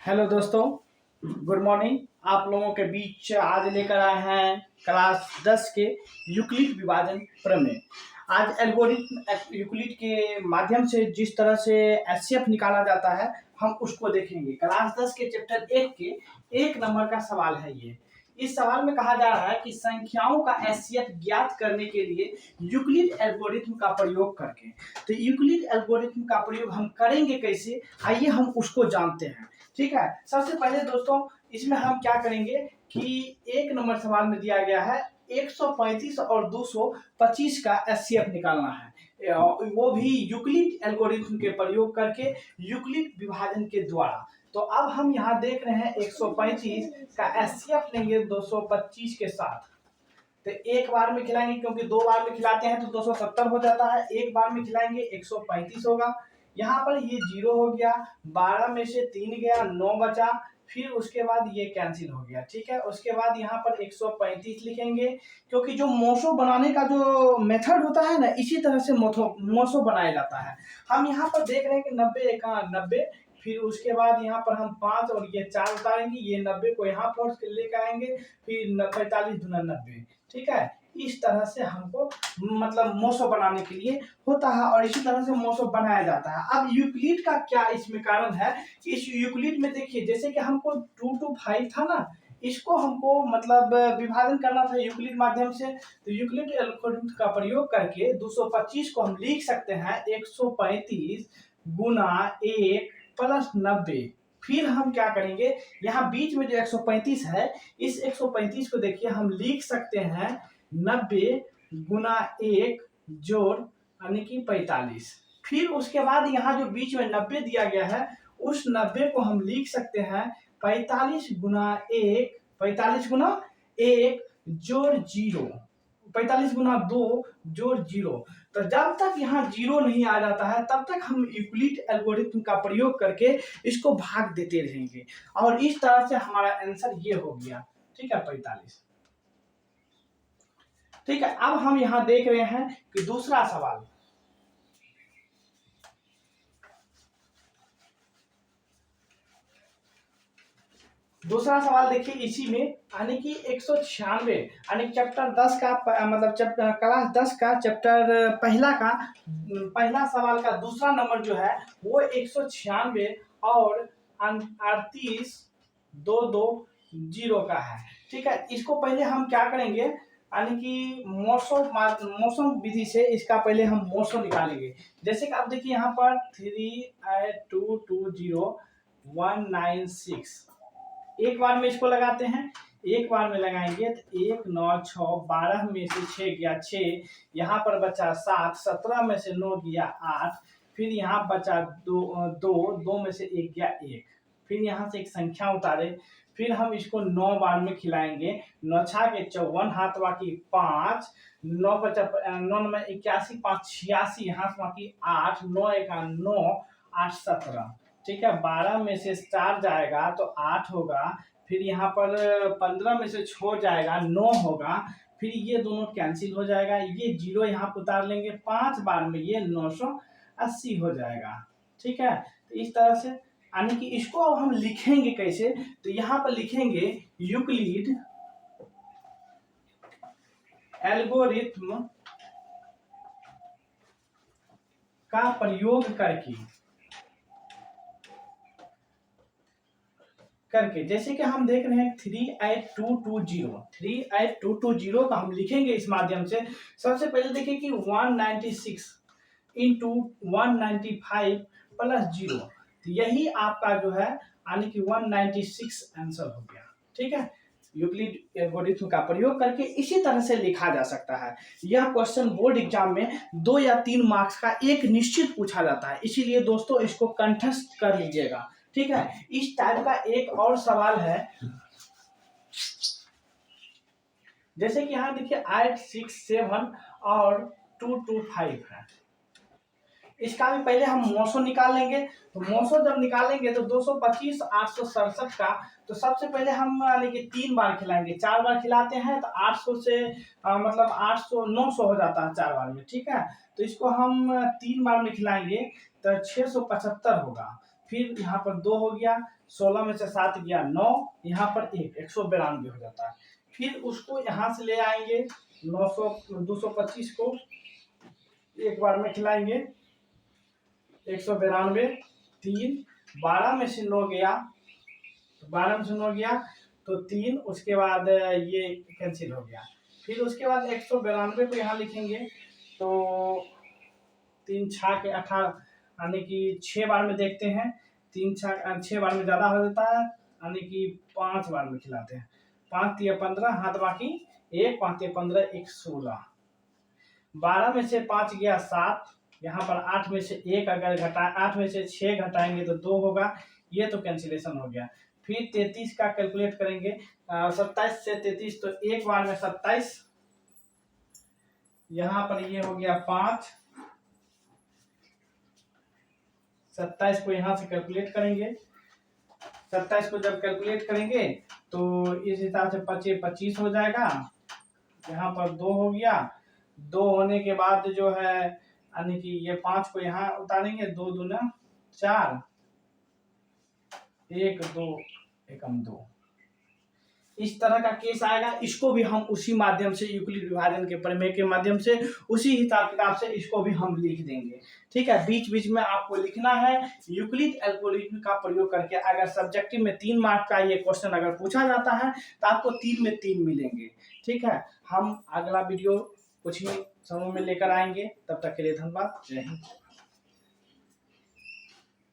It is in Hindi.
हेलो दोस्तों, गुड मॉर्निंग। आप लोगों के बीच आज लेकर आए हैं क्लास 10 के यूक्लिड विभाजन प्रमेय। आज एल्गोरिथम यूक्लिड के माध्यम से जिस तरह से एचसीएफ निकाला जाता है हम उसको देखेंगे। क्लास 10 के चैप्टर 1 के 1 नंबर का सवाल है ये। इस सवाल में कहा जा रहा है कि संख्याओं का एचसीएफ ज्ञात करने के लिए यूक्लिड एल्गोरिथम का प्रयोग करके। तो यूक्लिड एल्गोरिथम का प्रयोग हम करेंगे कैसे, आइए हम उसको जानते हैं। ठीक है, सबसे पहले दोस्तों इसमें हम क्या करेंगे कि 1 नंबर सवाल में दिया गया है 135 और 225 का एचसीएफ निकालना है, वो भी यूक्लिड एल्गोरिथम के प्रयोग करके, यूक्लिड विभाजन के द्वारा। तो अब हम यहाँ देख रहे हैं 135 का एचसीएफ लेंगे 225 के साथ। तो एक बार में खिलाएंगे, क्योंकि 2 बार में खिलाते हैं तो 270 हो जाता है। एक बार में खिलाएंगे 135 होगा। यहाँ पर ये 0 हो गया, 12 में से 3 गया, 9 बचा। फिर उसके बाद ये कैंसिल हो गया। ठीक है, उसके बाद यहाँ पर 135 लिखेंगे, क्योंकि जो मोसो बनाने का जो मेथड होता है ना, इसी तरह से मोसो बनाया जाता है। हम यहाँ पर देख रहे हैं कि 90 एका 90। फिर उसके बाद यहाँ पर हम 5 और ये 4 उतारेंगे, ये 90 को यहाँ पर लेकर आएंगे, फिर 45 गुना 90। ठीक है, इस तरह से हमको मतलब मोसो बनाने के लिए होता है और इसी तरह से मोसो बनाया जाता है। अब यूक्लिड का क्या इसमें कारण है कि इस यूक्लिड में देखिए, जैसे कि हमको 2 to 5 था ना, इसको हमको मतलब विभाजन करना था यूक्लिड माध्यम से। तो यूक्लिड एल्गोरिथम का प्रयोग करके 225 को हम लिख सकते हैं 135 गुना 1 प्लस 90। फिर हम क्या करेंगे, यहाँ बीच में जो 135 है, इस 135 को देखिए हम लिख सकते हैं 90 गुना 1 जोड़ यानी कि 45। फिर उसके बाद यहाँ जो बीच में 90 दिया गया है, उस 90 को हम लिख सकते हैं 45 गुना 1, 45 गुना 1 जोड़ 0, 45 गुना 2 जोड़ 0। तो जब तक यहाँ 0 नहीं आ जाता है तब तक हम यूक्लिड एल्गोरिथम का प्रयोग करके इसको भाग देते रहेंगे और इस तरह से हमारा आंसर ये हो गया। ठीक है, 45। ठीक है, अब हम यहाँ देख रहे हैं कि दूसरा सवाल। दूसरा सवाल देखिए, इसी में यानी कि 196 यानी चैप्टर 10 का मतलब चैप्टर क्लास 10 का चैप्टर पहला सवाल का दूसरा नंबर जो है वो 196 और 38 220 का है। ठीक है, इसको पहले हम क्या करेंगे यानी कि मौसम विधि से इसका पहले हम मौसम निकालेंगे। जैसे कि आप देखिए यहाँ पर 3820196 एक बार में इसको लगाते हैं। एक बार में लगाएंगे तो 1 9 6 12 में से 6 गया 6, यहाँ पर बचा 7, 17 में से 9 गया 8, फिर यहाँ बचा 2 में से 1 गया 1। फिर यहाँ से एक संख्या उतारे, फिर हम इसको 9 बार में खिलाएंगे। 9 छा के 54, हाथ बाकी 5, 9 बचा 9 में 81, 5 86, हाथ बाकी 8, 9 एका 9, 8 17। ठीक है, 12 में से 4 जाएगा तो 8 होगा। फिर यहाँ पर 15 में से 6 जाएगा 9 होगा। फिर ये दोनों कैंसिल हो जाएगा, ये 0 यहाँ पर उतार लेंगे, 5 बार में ये 980 हो जाएगा। ठीक है, तो इस तरह से यानी कि इसको अब हम लिखेंगे कैसे, तो यहाँ पर लिखेंगे यूक्लिड एल्गोरिथम का प्रयोग करके जैसे कि हम देख रहे हैं 38220 का हम लिखेंगे इस माध्यम से। सबसे पहले देखिए कि 196 इंटू 195 प्लस 0, तो यही आपका जो है यानी कि 196 आंसर हो गया। ठीक है, यूक्लिड एल्गोरिथम का प्रयोग करके इसी तरह से लिखा जा सकता है। यह क्वेश्चन बोर्ड एग्जाम में 2 या 3 मार्क्स का एक निश्चित पूछा जाता है, इसीलिए दोस्तों इसको कंठस्थ कर लीजिएगा। ठीक है, इस टाइप का एक और सवाल है, जैसे कि यहाँ देखिए 8 6 7 और 2 2 5 है। इसका भी पहले हम मौसो निकाल लेंगे। तो मौसो जब निकालेंगे तो 225 867 का, तो सबसे पहले हम यानी कि 3 बार खिलाएंगे। 4 बार खिलाते हैं तो 800 से मतलब 800 900 हो जाता है 4 बार में। ठीक है, तो इसको हम 3 बार में खिलाएंगे तो 675 होगा। फिर यहाँ पर 2 हो गया, 16 में से 7 गया 9, यहाँ पर 192 हो जाता है। फिर उसको यहाँ से ले आएंगे 900 225 को एक बार में खिलाएंगे, 192 3, 12 में से 9 गया, 12 में से 9 गया तो 3, उसके बाद ये कैंसिल हो गया। फिर उसके बाद 192 को यहाँ लिखेंगे तो 3 6 के 18, यानी कि 6 बार में देखते हैं, 3 6 बार में ज़्यादा हो जाता है, यानी कि 5 बार में खिलाते हैं। 5 3 15, हाथ बाकी 1, 5 3 15, 1 16। 12 में से 5 गया 7, यहाँ पर 8 में से 1 अगर 8 में से 6 घटाएंगे तो 2 होगा, ये तो कैंसिलेशन हो गया। फिर 33 का कैलकुलेट करेंगे, 27 से 33 तो एक बार में 27, यहाँ पर ये हो गया 5, 27 को यहाँ से कैलकुलेट करेंगे, 27 को जब कैलकुलेट करेंगे तो इस हिसाब से 25 हो जाएगा, यहाँ पर 2 हो गया। 2 होने के बाद जो है यानी कि ये 5 को यहाँ उतारेंगे, 2 दूना 4, 1 2 एकम 2, इस तरह का केस आएगा। इसको भी हम उसी माध्यम से यूक्लिड विभाजन के प्रमेय के माध्यम से उसी हिसाब किताब से इसको भी हम लिख देंगे। ठीक है, बीच बीच में आपको लिखना है यूक्लिड एल्गोरिथम का प्रयोग करके। अगर सब्जेक्टिव में 3 मार्क का ये क्वेश्चन अगर पूछा जाता है तो आपको 3 में 3 मिलेंगे। ठीक है, हम अगला वीडियो कुछ ही समय में लेकर आएंगे, तब तक के लिए धन्यवाद, जय हिंद।